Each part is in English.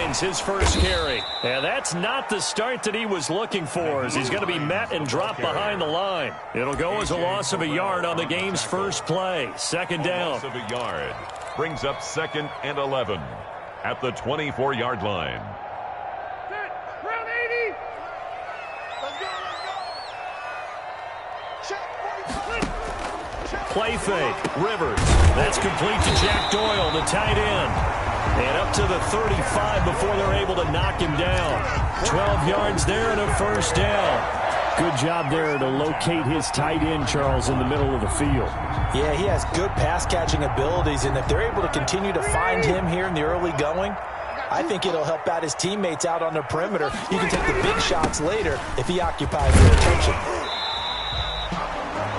Hines, his first carry. And that's not the start that he was looking for, as he's going to be met and dropped behind the line. It'll go as a loss of a yard on the game's first play. Second down. Loss of a yard brings up 2nd and 11 at the 24-yard line. Round 80. Let's go. Play fake. Rivers. That's complete to Jack Doyle, the tight end. And up to the 35 before they're able to knock him down. 12 yards there and a first down. Good job there to locate his tight end, Charles, in the middle of the field. Yeah, he has good pass-catching abilities, and if they're able to continue to find him here in the early going, I think it'll help out his teammates out on the perimeter. You can take the big shots later if he occupies their attention.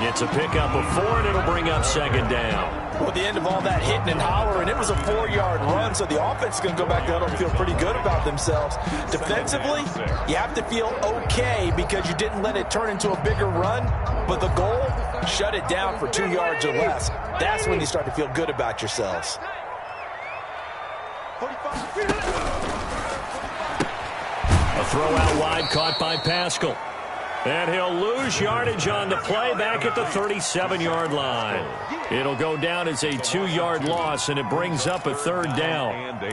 It's a pickup of 4, and it'll bring up second down. Well, at the end of all that hitting and hollering, it was a 4-yard run, so the offense is going to go back out and feel pretty good about themselves. Defensively, you have to feel okay because you didn't let it turn into a bigger run, but the goal, shut it down for 2 yards or less. That's when you start to feel good about yourselves. A throw out wide caught by Pascal. And he'll lose yardage on the play back at the 37-yard line. It'll go down as a 2-yard loss, and it brings up a third down. And 8.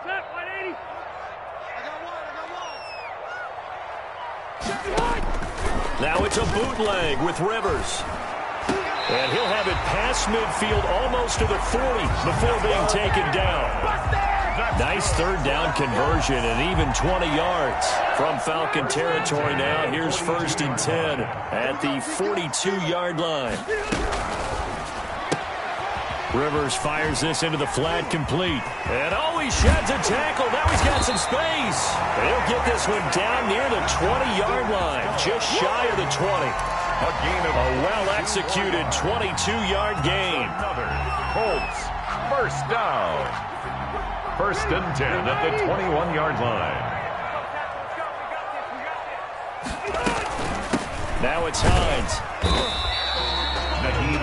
Set, 180. Now it's a bootleg with Rivers. And he'll have it past midfield almost to the 40 before being taken down. Nice third down conversion and even 20 yards from Falcon territory now. Here's 1st and 10 at the 42-yard line. Rivers fires this into the flat, complete. And he sheds a tackle. Now he's got some space. He'll get this one down near the 20-yard line, just shy of the 20. A gain of a well-executed 22-yard gain. Another Colts first down. 1st and 10 at the 21-yard line. Now it's Hines.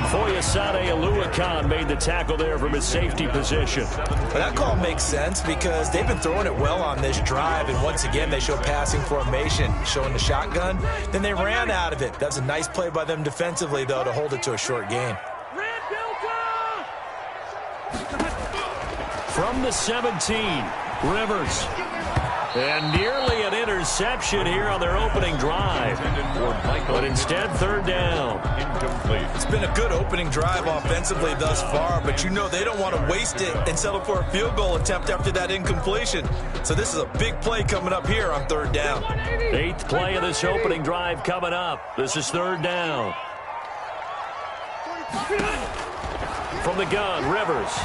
Foyesade Aluakan made the tackle there from his safety position. That call makes sense because they've been throwing it well on this drive, and once again they show passing formation, showing the shotgun. Then they ran out of it. That's a nice play by them defensively, though, to hold it to a short gain. From the 17, Rivers. And nearly an interception here on their opening drive. But instead, third down. Incomplete. It's been a good opening drive offensively thus far, but you know they don't want to waste it and settle for a field goal attempt after that incompletion. So this is a big play coming up here on third down. 8th play of this opening drive coming up. This is third down. From the gun, Rivers.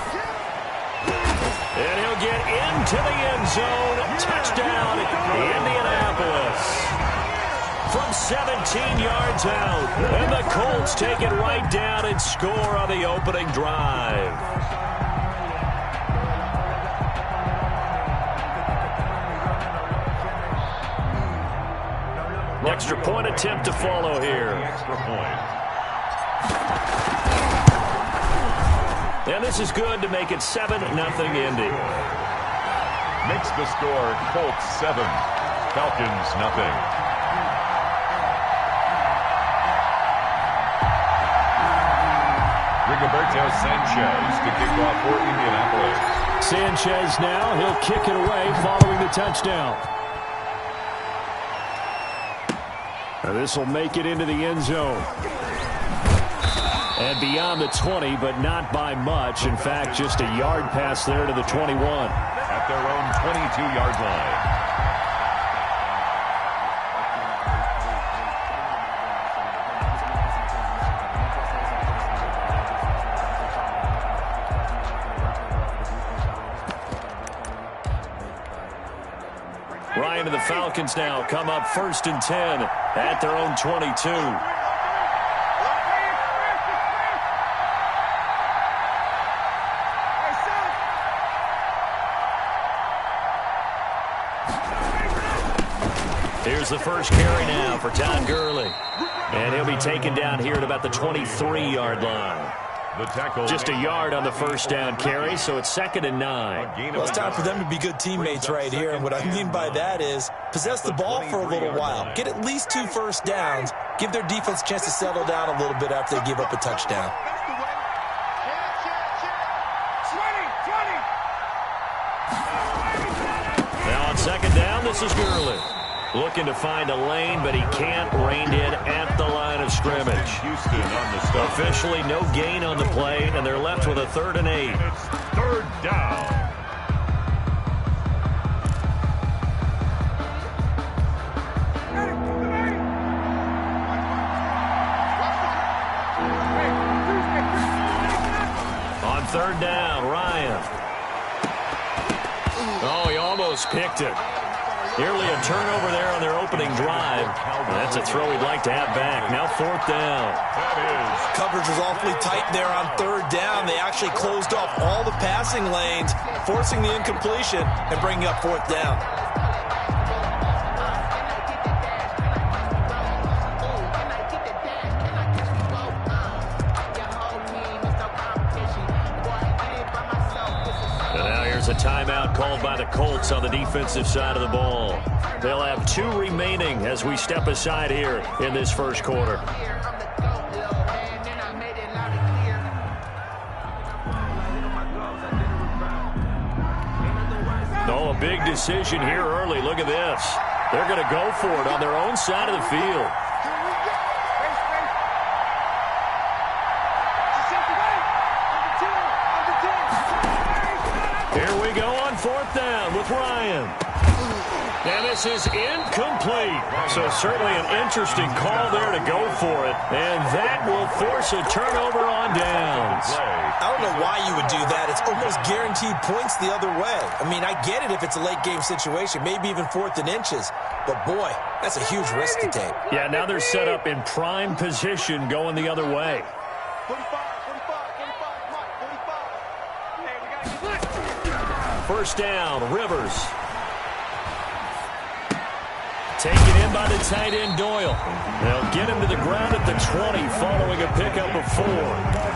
And he'll get into the end zone. Touchdown, Indianapolis. From 17 yards out. And the Colts take it right down and score on the opening drive. Extra point attempt to follow here. Extra point. And this is good to make it 7-0 Indy. Makes the score Colts 7, Falcons nothing. Rigoberto Sanchez to kick off for Indianapolis. Sanchez now, he'll kick it away following the touchdown. Now this will make it into the end zone. And beyond the 20, but not by much. In fact, just a yard pass there to the 21. At their own 22-yard line. Ryan and the Falcons now come up 1st and 10 at their own 22. Here's the first carry now for Todd Gurley. And he'll be taken down here at about the 23-yard line. The tackle. Just a yard on the first down carry, so it's 2nd and 9. Well, it's time for them to be good teammates right here. And what I mean by that is possess the ball for a little while. Get at least 2 first downs. Give their defense a chance to settle down a little bit after they give up a touchdown. Now on 2nd down, this is Gurley. Looking to find a lane, but he can't rein in at the line of scrimmage. Houston on the stop. Officially no gain on the play, and they're left with a 3rd and 8. It's 3rd down. On 3rd down, Ryan. Oh, he almost picked it. Nearly a turnover there on their opening drive. That's a throw he'd like to have back. Now 4th down. Coverage was awfully tight there on 3rd down. They actually closed off all the passing lanes, forcing the incompletion and bringing up 4th down. A timeout called by the Colts on the defensive side of the ball. They'll have 2 remaining as we step aside here in this first quarter. Oh, a big decision here early. Look at this. They're going to go for it on their own side of the field. Here we go on 4th down with Ryan. And this is incomplete. So certainly an interesting call there to go for it. And that will force a turnover on downs. I don't know why you would do that. It's almost guaranteed points the other way. I mean, I get it if it's a late game situation, maybe even 4th and inches. But boy, that's a huge risk to take. Yeah, now they're set up in prime position going the other way. 1st down, Rivers. Taken in by the tight end, Doyle. They'll get him to the ground at the 20 following a pickup of 4.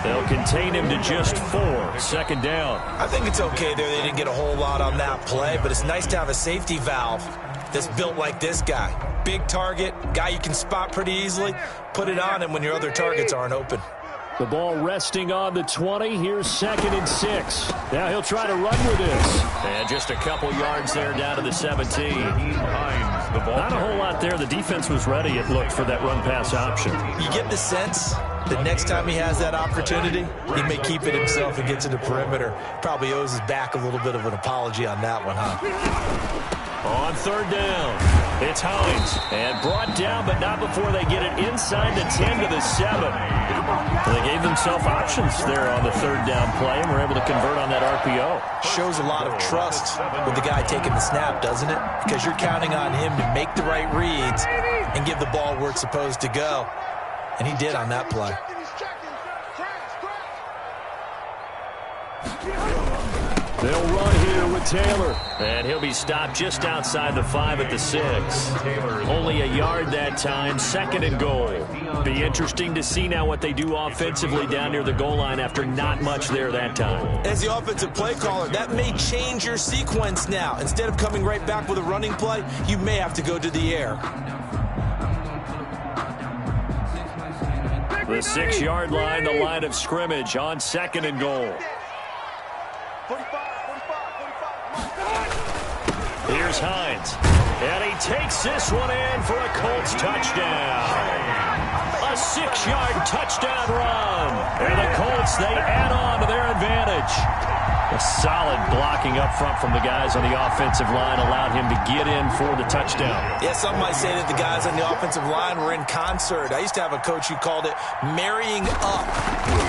They'll contain him to just 4. 2nd down. I think it's okay there. They didn't get a whole lot on that play, but it's nice to have a safety valve that's built like this guy. Big target, guy you can spot pretty easily. Put it on him when your other targets aren't open. The ball resting on the 20. Here's 2nd and 6. Now he'll try to run with this. And just a couple yards there down to the 17. Not a whole lot there. The defense was ready, it looked, for that run-pass option. You get the sense that next time he has that opportunity, he may keep it himself and get to the perimeter. Probably owes his back a little bit of an apology on that one, huh? On 3rd down, it's Hines. And brought down, but not before they get it inside the 10 to the 7. They gave themselves options there on the 3rd down play and were able to convert on that RPO. Shows a lot of trust with the guy taking the snap, doesn't it? Because you're counting on him to make the right reads and give the ball where it's supposed to go. And he did on that play. They'll run here with Taylor. And he'll be stopped just outside the 5 at the 6. Only a yard that time, 2nd and goal. Be interesting to see now what they do offensively down near the goal line after not much there that time. As the offensive play caller, that may change your sequence now. Instead of coming right back with a running play, you may have to go to the air. The 6-yard line, the line of scrimmage on 2nd and goal. Here's Hines. And he takes this one in for a Colts touchdown. A 6-yard touchdown run. And the Colts, they add on to their advantage. A solid blocking up front from the guys on the offensive line allowed him to get in for the touchdown. Yeah, some might say that the guys on the offensive line were in concert. I used to have a coach who called it marrying up,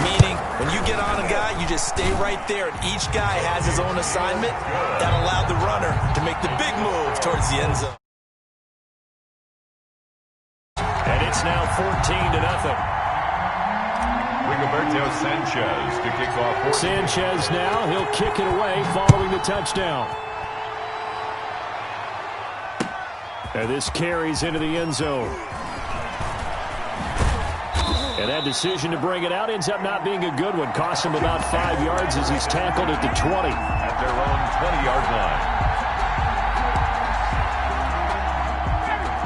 meaning when you get on a guy, you just stay right there, and each guy has his own assignment. That allowed the runner to make the big move towards the end zone. And it's now 14-0. Rigoberto Sanchez to kick off. Sanchez now, he'll kick it away following the touchdown. And this carries into the end zone. And that decision to bring it out ends up not being a good one. Costs him about 5 yards as he's tackled at the 20. At their own 20-yard line.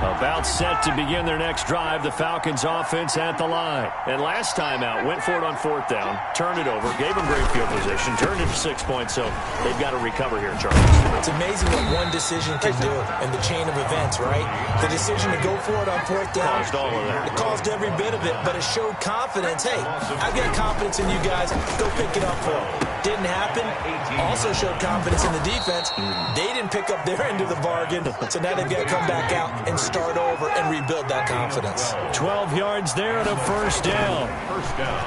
About set to begin their next drive, the Falcons offense at the line. And last time out, went for it on 4th down, turned it over, gave them great field position, turned it to 6 points, so they've got to recover here, Charles. It's amazing what one decision can do in the chain of events, right? The decision to go for it on 4th down. Caused all of that. It caused every bit of it, but it showed confidence. Hey, I've got confidence in you guys. Go pick it up for them. Didn't happen. Also showed confidence in the defense. They didn't pick up their end of the bargain, so now they've got to come back out and start over and rebuild that confidence. 12 yards there and a 1st down. First down.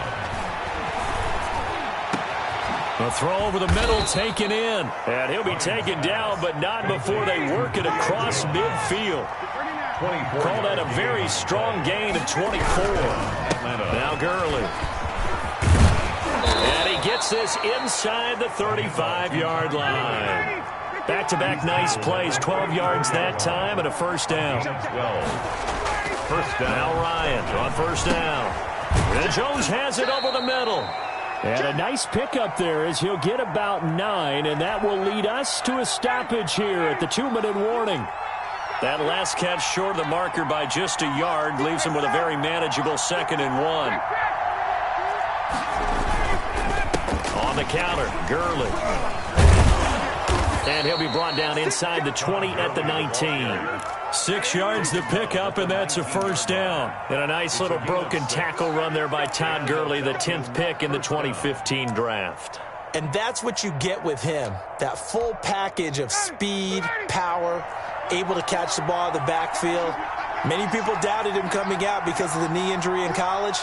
A throw over the middle taken in. And he'll be taken down, but not before they work it across midfield. Call that a very strong gain of 24. Now Gurley. And he gets this inside the 35-yard line. Back-to-back nice plays. 12 yards that time and a 1st down. 12. First down. Now Ryan on 1st down. And Jones has it over the middle. And a nice pickup there as he'll get about 9, and that will lead us to a stoppage here at the 2-minute warning. That last catch short of the marker by just a yard leaves him with a very manageable 2nd and 1. On the counter, Gurley. And he'll be brought down inside the 20 at the 19. 6 yards the pickup, and that's a 1st down. And a nice little broken tackle run there by Todd Gurley, the 10th pick in the 2015 draft. And that's what you get with him, that full package of speed, power, able to catch the ball in the backfield. Many people doubted him coming out because of the knee injury in college.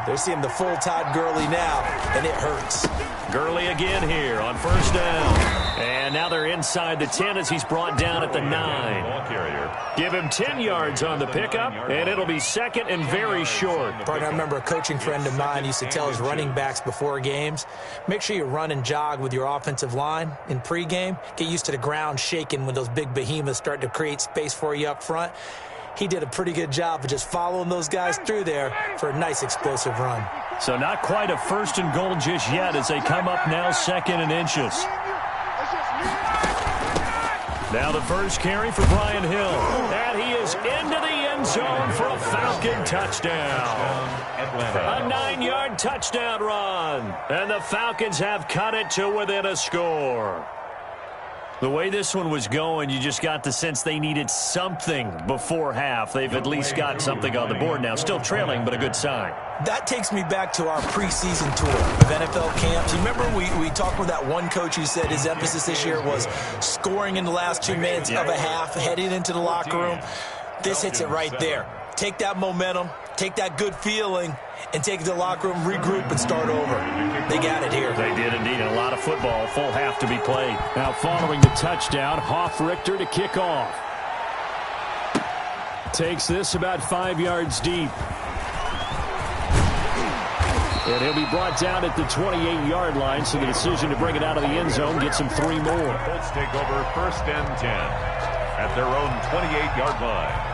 They're seeing the full Todd Gurley now, and it hurts. Gurley again here on 1st down. And now they're inside the 10 as he's brought down at the 9. Ball carrier. Give him 10 yards on the pickup, and it'll be 2nd and very short. Partner, I remember a coaching friend of mine used to tell his running backs before games, make sure you run and jog with your offensive line in pregame. Get used to the ground shaking when those big behemoths start to create space for you up front. He did a pretty good job of just following those guys through there for a nice explosive run. So not quite a 1st and goal just yet as they come up now 2nd and inches. Now the first carry for Brian Hill. And he is into the end zone for a Falcon touchdown. A 9-yard touchdown run. And the Falcons have cut it to within a score. The way this one was going, you just got the sense they needed something before half. They've at least got something on the board now. Still trailing, but a good sign. That takes me back to our preseason tour of NFL camps. You remember we talked with that one coach who said his emphasis this year was scoring in the last 2 minutes of a half, heading into the locker room. This hits it right there. Take that momentum, take that good feeling, and take it to the locker room, regroup, and start over. They got it here. They did indeed. A lot of football, full half to be played. Now following the touchdown, Hoff-Richter to kick off. Takes this about 5 yards deep. And he'll be brought down at the 28-yard line, so the decision to bring it out of the end zone gets him 3 more. Colts take over 1st and 10 at their own 28-yard line.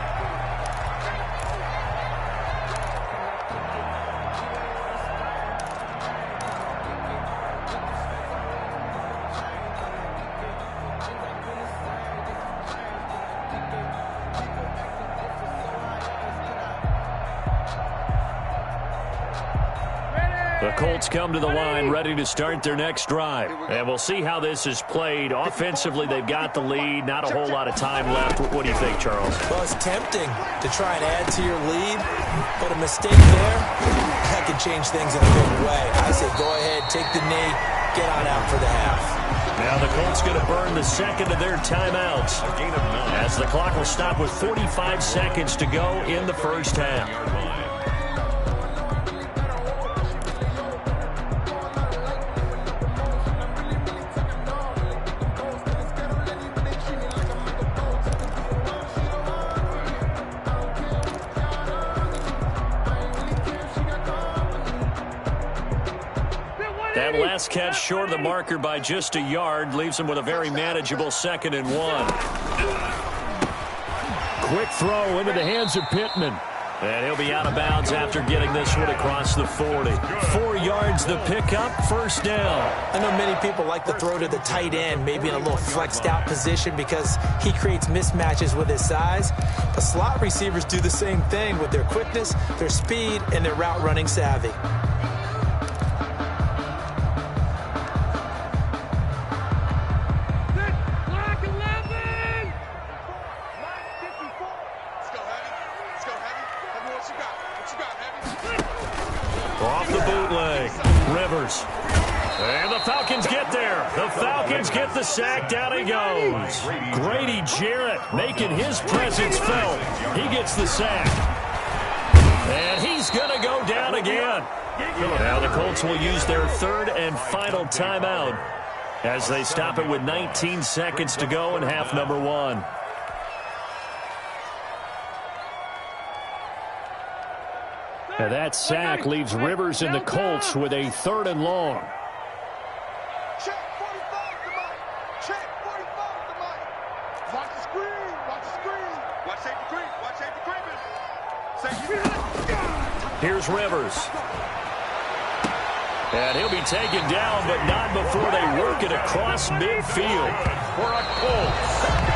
The Colts come to the line ready to start their next drive. And we'll see how this is played. Offensively, they've got the lead. Not a whole lot of time left. What do you think, Charles? Well, it's tempting to try and add to your lead, but a mistake there, that can change things in a big way. I say go ahead, take the knee, get on out for the half. Now the Colts going to burn the 2nd of their timeouts as the clock will stop with 45 seconds to go in the first half. That last catch short of the marker by just a yard leaves him with a very manageable 2nd and 1. Quick throw into the hands of Pittman. And he'll be out of bounds after getting this one across the 40. 4 yards the pickup, first down. I know many people like to throw to the tight end, maybe in a little flexed out position because he creates mismatches with his size. But slot receivers do the same thing with their quickness, their speed, and their route running savvy. Off the bootleg, Rivers. And the Falcons get there. The Falcons get the sack. Down he goes. Grady Jarrett making his presence felt. He gets the sack. And he's going to go down again. Now the Colts will use their third and final timeout as they stop it with 19 seconds to go in half number 1. And that sack leaves Rivers and the Colts with a 3rd and long. Check 45 to Mike. Check 45 to Mike. Watch the screen. Watch the screen. Watch safety creep. Watch safety creeping. Safety. Here's Rivers. And he'll be taken down, but not before they work it across midfield. For a Colts.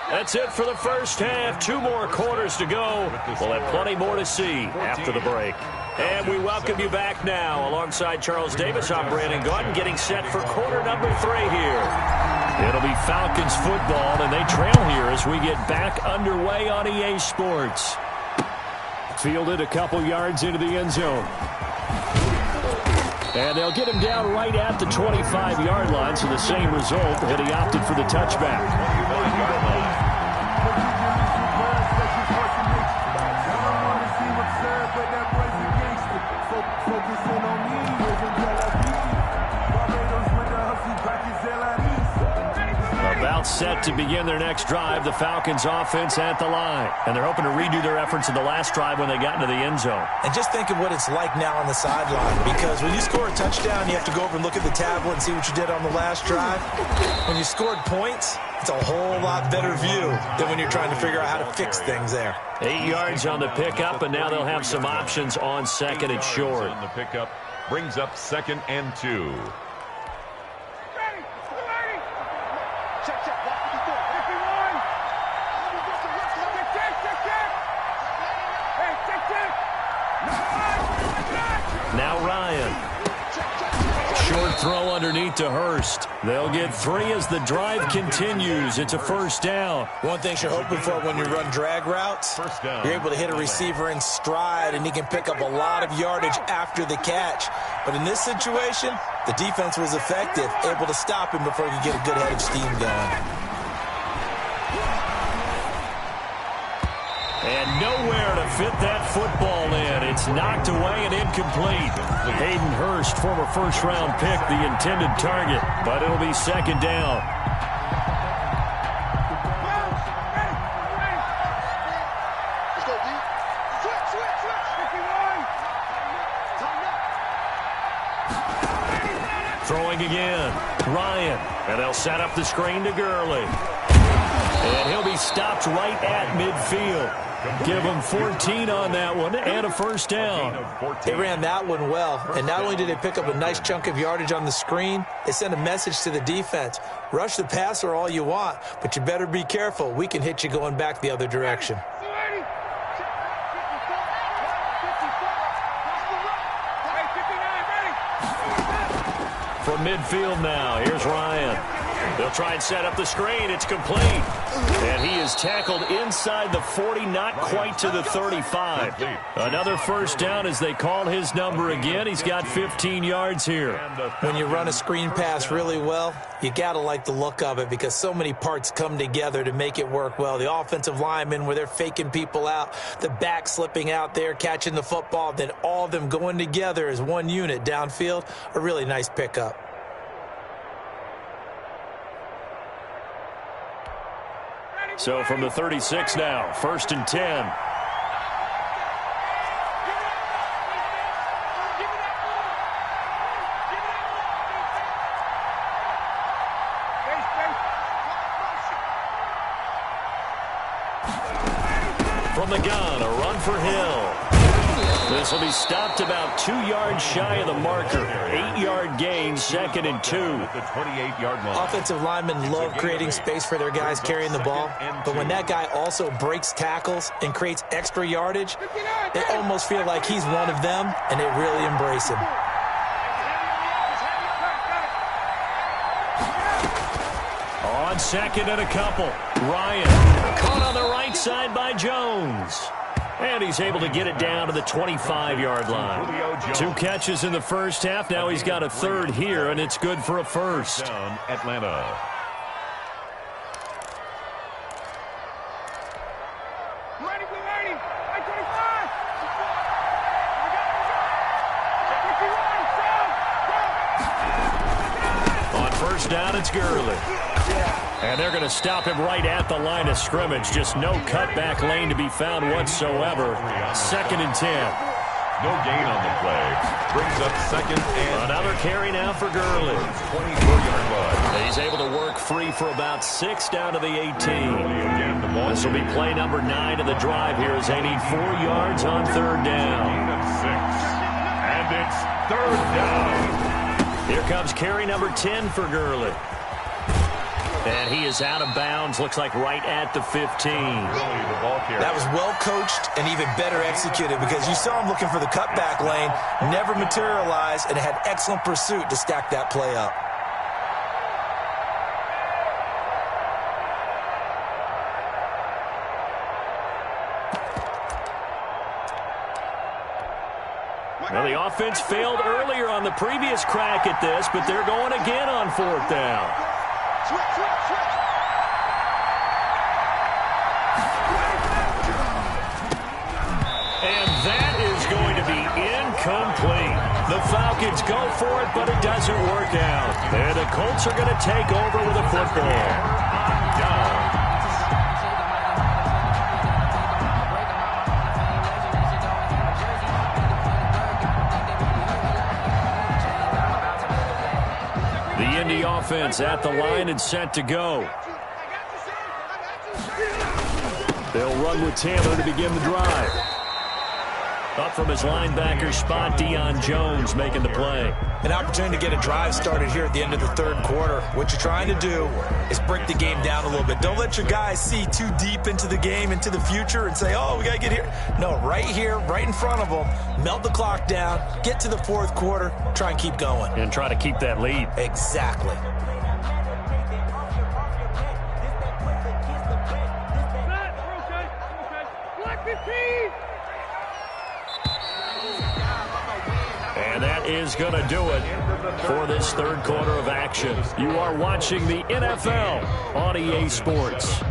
That's it for the first half. 2 more quarters to go. We'll have plenty more to see after the break. And we welcome you back now. Alongside Charles Davis, I'm Brandon Gautin, getting set for quarter number 3 here. It'll be Falcons football, and they trail here as we get back underway on EA Sports. Fielded a couple yards into the end zone. And they'll get him down right at the 25-yard line, so the same result, and he opted for the touchback. About set to begin their next drive, the Falcons offense at the line. And they're hoping to redo their efforts in the last drive when they got into the end zone. And just think of what it's like now on the sideline, because when you score a touchdown, you have to go over and look at the tablet and see what you did on the last drive. When you scored points, it's a whole lot better view than when you're trying to figure out how to fix things there. 8 yards on the pickup, and now they'll have some options on second and short. On the pickup brings up 2nd and 2. Now Ryan. Short throw underneath to Hurst. They'll get 3 as the drive continues. It's a first down. One thing you're hoping for when you run drag routes, you're able to hit a receiver in stride, and he can pick up a lot of yardage after the catch. But in this situation, the defense was effective, able to stop him before he could get a good head of steam going. And nowhere to fit that football in. It's knocked away and incomplete. Hayden Hurst, former first-round pick, the intended target, but it'll be 2nd down. Throwing again. Ryan. And they'll set up the screen to Gurley. And he'll be stopped right at midfield. Give them 14 on that one and a first down. They ran that one well, and not only did they pick up a nice chunk of yardage on the screen, they sent a message to the defense. Rush the passer all you want, but you better be careful. We can hit you going back the other direction. From midfield now, here's Ryan. They'll try and set up the screen. It's complete. And he is tackled inside the 40, not quite to the 35. Another first down as they call his number again. He's got 15 yards here. When you run a screen pass really well, you got to like the look of it because so many parts come together to make it work well. The offensive linemen where they're faking people out, the back slipping out there, catching the football, then all of them going together as one unit downfield. A really nice pickup. So from the 36 now, 1st and 10. from the gun, a run for Hill. This will be stopped about 2 yards shy of the marker. 8-yard gain, 2nd and 2. The 28-yard line. Offensive linemen love creating space for their guys carrying the ball, but when that guy also breaks tackles and creates extra yardage, they almost feel like he's one of them, and they really embrace him. On 2nd and a couple, Ryan caught on the right side by Jones. And he's able to get it down to the 25-yard line. 2 catches in the first half. Now he's got a 3rd here, and it's good for a 1st. Down Atlanta. On 1st down, it's Gurley. And they're going to stop him right at the line of scrimmage. Just no cutback lane to be found whatsoever. 2nd and 10. No gain on the play. Brings up 2nd and... Another carry now for Gurley. 24-yard line. He's able to work free for about 6 down to the 18. Again, the ball. This will be play number 9 of the drive here as they need 4 yards on 3rd down. Gain of 6. And it's 3rd down. Here comes carry number 10 for Gurley. And he is out of bounds, looks like right at the 15. That was well coached and even better executed because you saw him looking for the cutback lane, never materialized, and had excellent pursuit to stack that play up. Well, the offense failed earlier on the previous crack at this, but they're going again on 4th down. And that is going to be incomplete. The Falcons go for it, but it doesn't work out. And the Colts are going to take over with a football. The Indy offense at the line and set to go. They'll run with Taylor to begin the drive. Up from his linebacker spot, Deion Jones making the play. An opportunity to get a drive started here at the end of the 3rd quarter. What you're trying to do is break the game down a little bit. Don't let your guys see too deep into the game, into the future, and say, oh, we got to get here. No, right here, right in front of them, melt the clock down, get to the 4th quarter, try and keep going. And try to keep that lead. Exactly. And that is going to do it for this 3rd quarter of action. You are watching the NFL on EA Sports.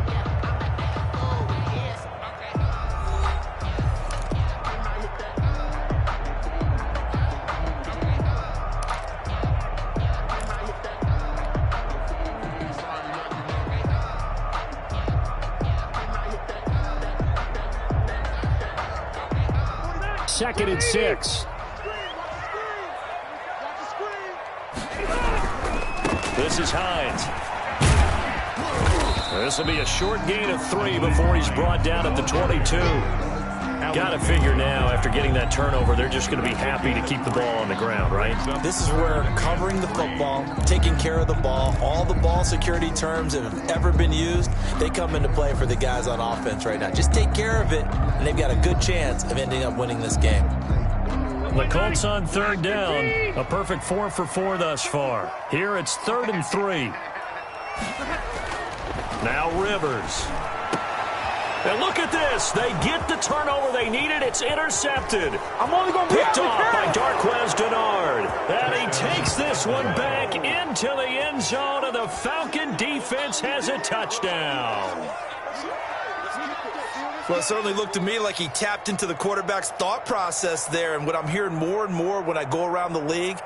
Second and 6. This is Hines. This will be a short gain of 3 before he's brought down at the 22. Got to figure now, after getting that turnover, they're just going to be happy to keep the ball on the ground, right? This is where covering the football, taking care of the ball, all the ball security terms that have ever been used, they come into play for the guys on offense right now. Just take care of it, and they've got a good chance of ending up winning this game. The Colts on 3rd down, a perfect 4 for 4 thus far. Here it's 3rd and 3. Now Rivers. And look at this. They get the turnover they needed. It's intercepted. Picked off by Darquez Denard. And he takes this one back into the end zone, and the Falcon defense has a touchdown. Well, it certainly looked to me like he tapped into the quarterback's thought process there. And what I'm hearing more and more when I go around the league,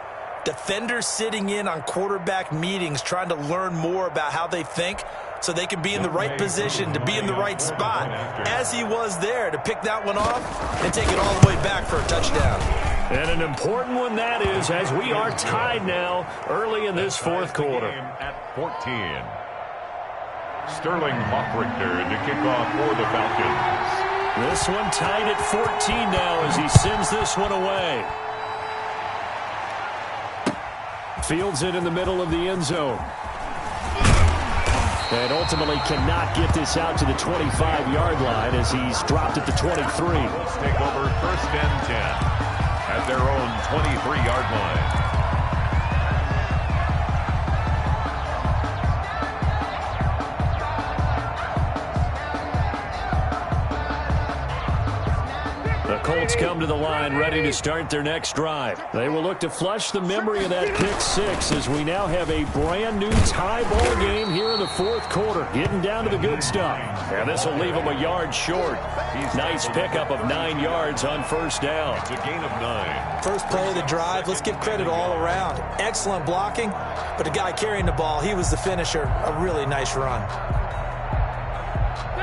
defenders sitting in on quarterback meetings trying to learn more about how they think so they can be in the right position, to be in the right spot, as he was there, to pick that one off and take it all the way back for a touchdown. And an important one that is, as we are tied now early in this 4th quarter. At 14. Sterling Hoffrichter to kick off for the Falcons. This one tied at 14 now as he sends this one away. Fields it in the middle of the end zone. And ultimately cannot get this out to the 25-yard line as he's dropped at the 23. Take over 1st and 10 at their own 23-yard line. Colts come to the line ready to start their next drive. They will look to flush the memory of that pick six as we now have a brand new tie ball game here in the 4th quarter, getting down to the good stuff. And this will leave them a yard short. Nice pickup of 9 yards on 1st down. It's a gain of 9. First play of the drive, let's give credit all around. Excellent blocking, but the guy carrying the ball, he was the finisher. A really nice run.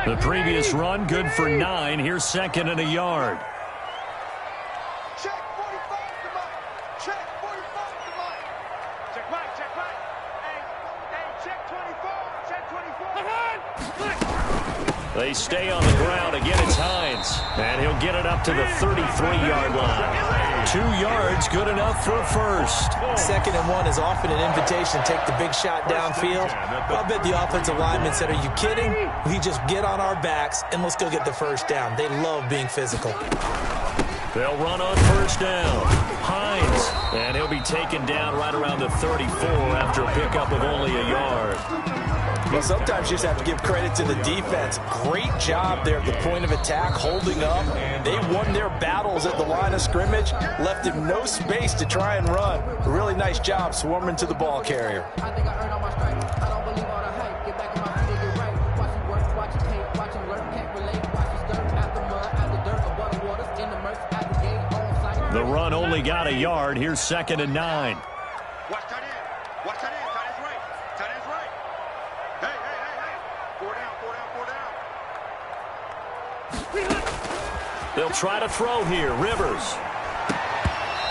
The previous run good for 9. Here's 2nd and a yard. Check 45 to Mike. Check 45 to Mike. Check right, check right. Hey, check 24. Check 24. They stay on the ground. Again, it's Hines. And he'll get it up to the 33-yard line. 2 yards, good enough for a first. 2nd and 1 is often an invitation to take the big shot downfield. I bet the offensive lineman said, are you kidding? We just get on our backs and let's go get the first down. They love being physical. They'll run on 1st down. Hines. And he'll be taken down right around the 34 after a pickup of only a yard. Well, sometimes you just have to give credit to the defense. Great job there at the point of attack, holding up. They won their battles at the line of scrimmage, left him no space to try and run. A really nice job swarming to the ball carrier. I think I earned all my stripes. I don't believe all the hype. Get back in my feet and get right. Watch it work, watch it tape, watch it learn, can't relate. Watch it stir, after mud, after dirt, above the waters, in the murk, at the gate, on site. The run only got a yard. Here's 2nd and 9. Watch tight end. Watch tight end. Tight end's right. Tight end's right. Hey. 4 down, 4 down, 4 down. They'll try to throw here. Rivers.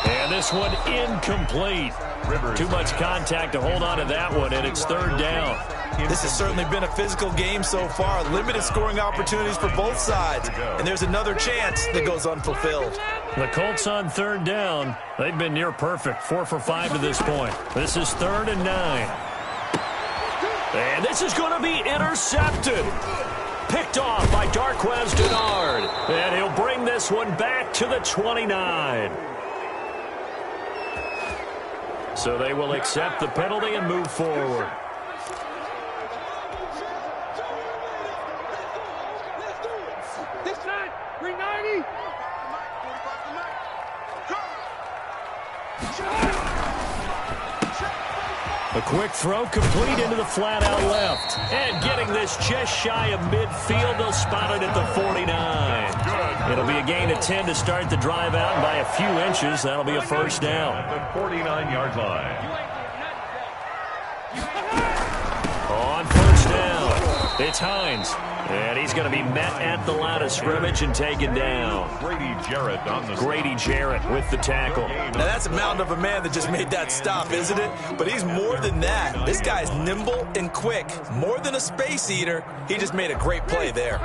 And this one incomplete. Too much contact to hold on to that one, and it's 3rd down. This has certainly been a physical game so far. Limited scoring opportunities for both sides. And there's another chance that goes unfulfilled. The Colts on 3rd down. They've been near perfect. 4 for 5 to this point. This is 3rd and 9. And this is going to be intercepted. Picked off by Darquez Denard. And he'll bring this one back to the 29. So they will accept the penalty and move forward. This time, 390. A quick throw complete into the flat out left. And getting this just shy of midfield, they'll spot it at the 49. It'll be a gain of 10 to start the drive out, and by a few inches, that'll be a 1st down. At the 49-yard line. On 1st down, it's Hines. And he's going to be met at the line of scrimmage and taken down. Grady Jarrett on the Grady Jarrett with the tackle. Now that's a mountain of a man that just made that stop, isn't it? But he's more than that. This guy's nimble and quick. More than a space eater. He just made a great play there.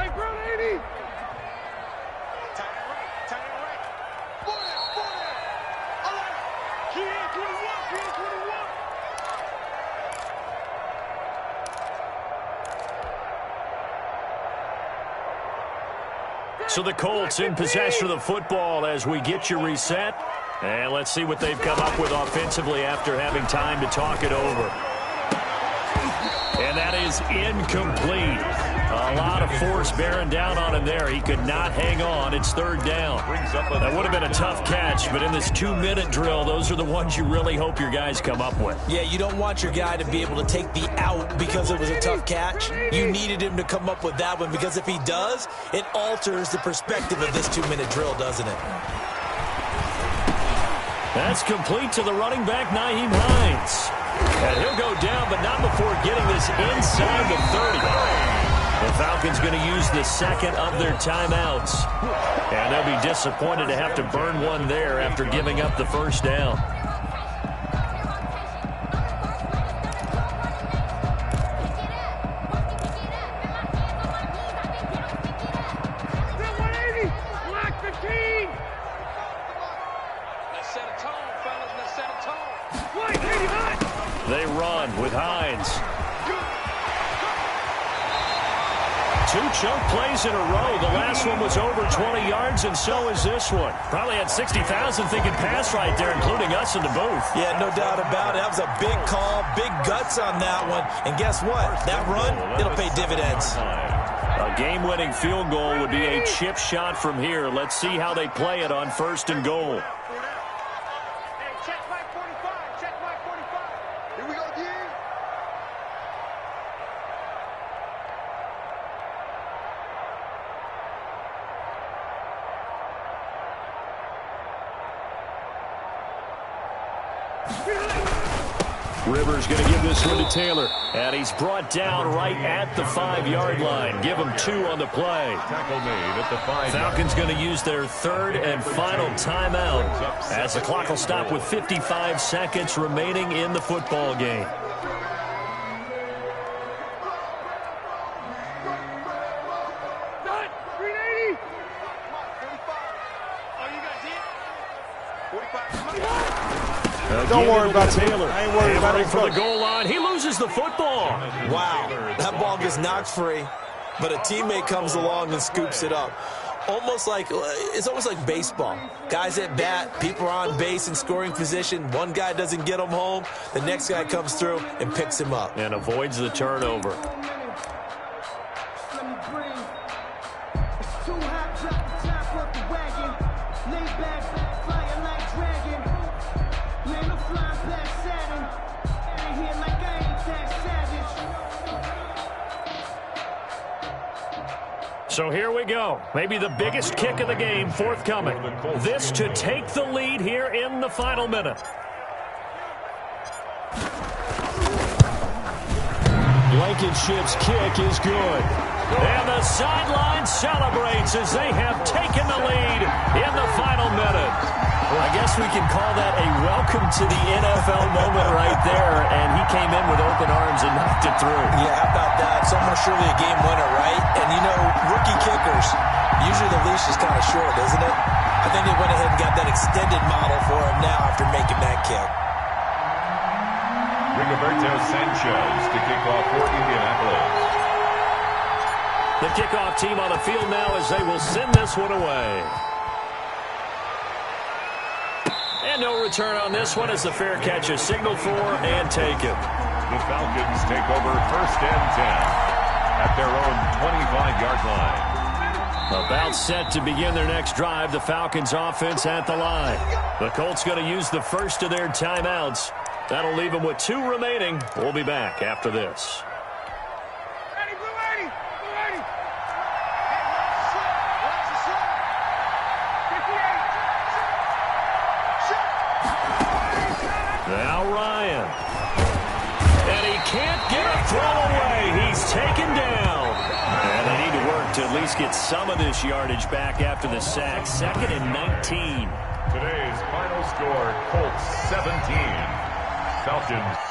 So the Colts in possession of the football as we get you reset. And let's see what they've come up with offensively after having time to talk it over. And that is incomplete. A lot of force bearing down on him there. He could not hang on. It's 3rd down. That would have been a tough catch, but in this 2-minute drill, those are the ones you really hope your guys come up with. Yeah, you don't want your guy to be able to take the out because it was a tough catch. You needed him to come up with that one because if he does, it alters the perspective of this 2-minute drill, doesn't it? That's complete to the running back, Nyheim Hines. And he'll go down, but not before getting this inside the 30. The Falcons going to use the 2nd of their timeouts. And they'll be disappointed to have to burn one there after giving up the 1st down. They run with Hines. 2 chunk plays in a row. The last one was over 20 yards, and so is this one. Probably had 60,000 thinking pass right there, including us in the booth. Yeah, no doubt about it. That was a big call, big guts on that one. And guess what? That run, it'll pay dividends. A game-winning field goal would be a chip shot from here. Let's see how they play it on 1st and goal. Hey, check Mike 45. Check Mike 45. Here we go again. Rivers going to give this one to Taylor. And he's brought down right at the 5-yard line. Give him 2 on the play. Tackle made at the 5. Falcons going to use their 3rd and final timeout as the clock will stop with 55 seconds remaining in the football game. Don't worry about Taylor. I ain't worried about it. For the goal line, he loses the football. Wow, that ball gets knocked free, but a teammate comes along and scoops it up. It's almost like baseball. Guys at bat, people are on base in scoring position. One guy doesn't get him home. The next guy comes through and picks him up. And avoids the turnover. So here we go. Maybe the biggest kick of the game forthcoming. This to take the lead here in the final minute. Blankenship's kick is good. And the sideline celebrates as they have taken the lead in the final minute. I guess we can call that a welcome to the NFL moment right there, and he came in with open arms and knocked it through. Yeah, how about that? It's almost surely a game winner, right? And, you know, rookie kickers, usually the leash is kind of short, isn't it? I think they went ahead and got that extended model for him now after making that kick. Rigoberto Sanchez to kick off for Indianapolis. The kickoff team on the field now as they will send this one away. And no return on this one as the fair catch is signaled for and taken. The Falcons take over 1st and 10 at their own 25-yard line. About set to begin their next drive, the Falcons offense at the line. The Colts going to use the first of their timeouts. That'll leave them with 2 remaining. We'll be back after this. Now Ryan. And he can't get a throw away. He's taken down. And they need to work to at least get some of this yardage back after the sack. 2nd and 19. Today's final score, Colts 17, Falcons